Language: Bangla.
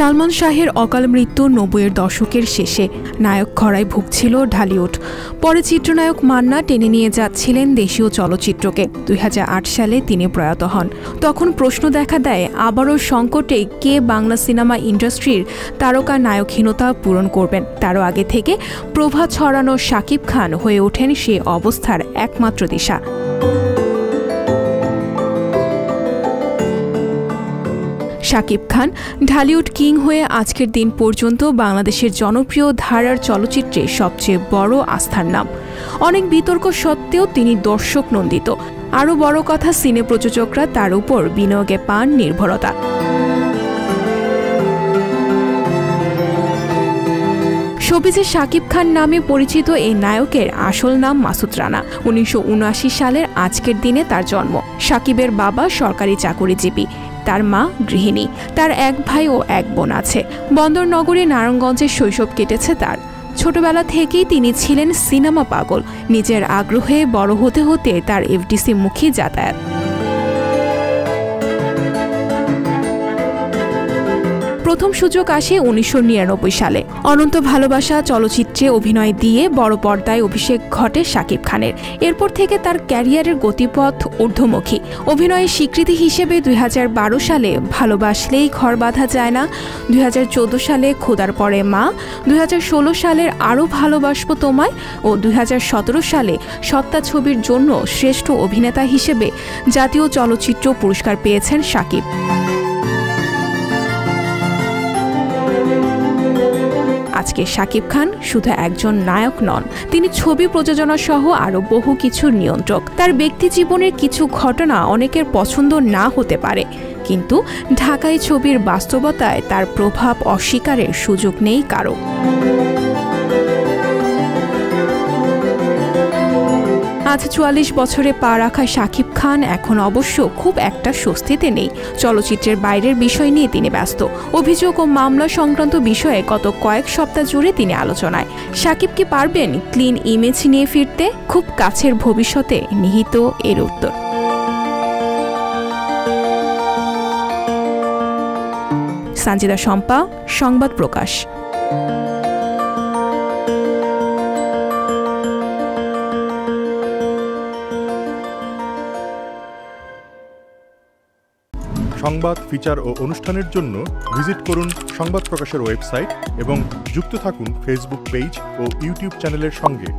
সালমান শাহের অকাল মৃত্যু ৯০-এর দশকের শেষে নায়ক খরায় ভুগছিল ঢালিউড। পরে চিত্রনায়ক মান্না টেনে নিয়ে যাচ্ছিলেন দেশীয় চলচ্চিত্রকে। ২০০৮ সালে তিনি প্রয়াত হন। তখন প্রশ্ন দেখা দেয়, আবারও সংকটে কে বাংলা সিনেমা ইন্ডাস্ট্রির তারকা নায়কহীনতা পূরণ করবেন। তারও আগে থেকে প্রভা ছড়ানো শাকিব খান হয়ে ওঠেন সে অবস্থার একমাত্র দিশা। শাকিব খান ঢালিউড কিং হয়ে আজকের দিন পর্যন্ত বাংলাদেশের জনপ্রিয় ধারার চলচ্চিত্রে সবচেয়ে বড় আস্থার নাম। অনেক বিতর্ক সত্ত্বেও তিনি দর্শক নন্দিত। আরও বড় কথা, সিনে প্রযোজকরা তার উপর বিনিয়োগে পান নির্ভরতা। শোবিজে শাকিব খান নামে পরিচিত এই নায়কের আসল নাম মাসুদ রানা। ১৯৭৯ সালের আজকের দিনে তার জন্ম। শাকিবের বাবা সরকারি চাকুরিজীবী, তার মা গৃহিণী। তার এক ভাই ও এক বোন আছে। বন্দরনগরে নারায়ণগঞ্জে শৈশব কেটেছে তার। ছোটবেলা থেকেই তিনি ছিলেন সিনেমা পাগল। নিজের আগ্রহে বড় হতে হতে তার এফডিসি মুখী যাতায়াত। প্রথম সুযোগ আসে ১৯৯৯ সালে। অনন্ত ভালোবাসা চলচ্চিত্রে অভিনয় দিয়ে বড় পর্দায় অভিষেক ঘটে শাকিব খানের। এরপর থেকে তার ক্যারিয়ারের গতিপথ ঊর্ধ্বমুখী। অভিনয়ের স্বীকৃতি হিসেবে ২০১২ সালে ভালোবাসলেই ঘর বাঁধা যায় না, ২০১৪ সালে খোদার পরে মা, ২০১৬ সালের আরও ভালোবাসবো তোমায় ও ২০১৭ সালে সত্তা ছবির জন্য শ্রেষ্ঠ অভিনেতা হিসেবে জাতীয় চলচ্চিত্র পুরস্কার পেয়েছেন শাকিব। আজকে শাকিব খান শুধু একজন নায়ক নন, তিনি ছবি প্রযোজনা সহ আরও বহু কিছুর নিয়ন্ত্রক। তার ব্যক্তি জীবনের কিছু ঘটনা অনেকের পছন্দ না হতে পারে, কিন্তু ঢাকাই ছবির বাস্তবতায় তার প্রভাব অস্বীকারের সুযোগ নেই কারো। আজ ৪৪ বছরে পা রাখা শাকিব খান এখন অবশ্য খুব একটা স্বস্তিতে নেই। চলচ্চিত্রের বাইরের বিষয় নিয়ে তিনি ব্যস্ত। অভিযোগ ও মামলা সংক্রান্ত বিষয়ে গত কয়েক সপ্তাহ জুড়ে তিনি আলোচনায়। শাকিব কি পারবেন ক্লিন ইমেজ নিয়ে ফিরতে? খুব কাছের ভবিষ্যতে নিহিত এর উত্তর। সঞ্জিদা শম্পা, সংবাদ প্রকাশ। সংবাদ, ফিচার ও অনুষ্ঠানের জন্য ভিজিট করুন সংবাদ প্রকাশের ওয়েবসাইট এবং যুক্ত থাকুন ফেসবুক পেজ ও ইউটিউব চ্যানেলের সঙ্গে।